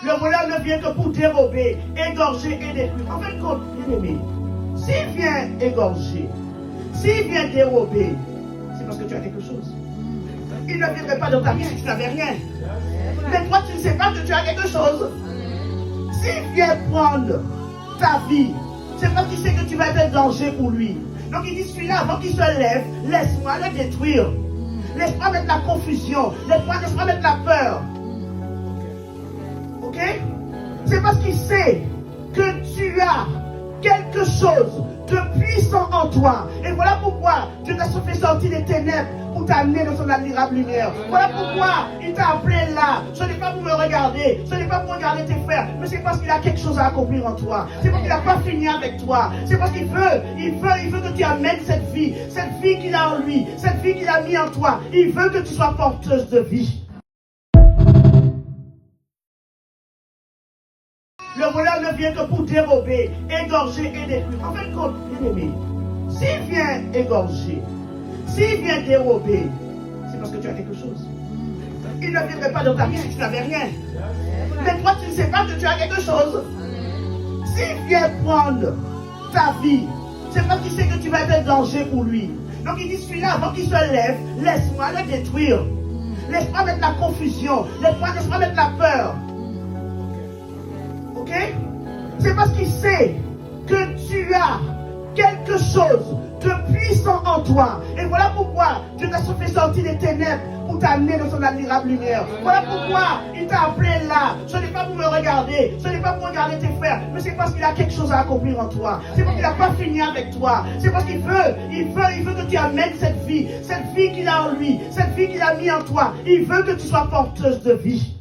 Le voleur ne vient que pour dérober, égorger et détruire. En fin de compte, bien aimé, s'il vient égorger, s'il vient dérober, c'est parce que tu as quelque chose. Il ne viendrait pas dans ta vie si tu n'avais rien. Mais toi, tu ne sais pas que tu as quelque chose. S'il vient prendre ta vie, c'est parce qu'il sait que tu vas être un danger pour lui. Donc il dit, celui-là, avant qu'il se lève, laisse-moi le détruire. Laisse-moi mettre la confusion. Laisse-moi mettre la peur. Ok? C'est parce qu'il sait que tu as quelque chose de puissant en toi. Et voilà pourquoi Dieu t'a fait sortir des ténèbres pour t'amener dans son admirable lumière. Voilà pourquoi il t'a appelé là. Ce n'est pas pour me regarder, ce n'est pas pour regarder tes frères, mais c'est parce qu'il a quelque chose à accomplir en toi. C'est parce qu'il n'a pas fini avec toi. C'est parce qu'il veut que tu amènes cette vie qu'il a en lui, cette vie qu'il a mis en toi. Il veut que tu sois porteuse de vie. Le voleur ne vient que pour dérober, égorger et détruire. En fin de compte, bien aimé, s'il vient égorger, s'il vient dérober, c'est parce que tu as quelque chose. Il ne viendrait pas dans ta vie si tu n'avais rien. Mais toi, tu ne sais pas que tu as quelque chose. S'il vient prendre ta vie, c'est parce qu'il sait que tu vas être un danger pour lui. Donc il dit, celui-là, avant qu'il se lève, laisse-moi le détruire. Laisse-moi mettre la confusion. Laisse-moi mettre la peur. Ok? C'est parce qu'il sait que tu as quelque chose de puissant en toi. Et voilà pourquoi Dieu t'a fait sortir des ténèbres pour t'amener dans son admirable lumière. Voilà pourquoi il t'a appelé là. Ce n'est pas pour me regarder, ce n'est pas pour regarder tes frères, mais c'est parce qu'il a quelque chose à accomplir en toi. C'est parce qu'il n'a pas fini avec toi. C'est parce qu'il veut que tu amènes cette vie qu'il a en lui, cette vie qu'il a mis en toi. Il veut que tu sois porteuse de vie.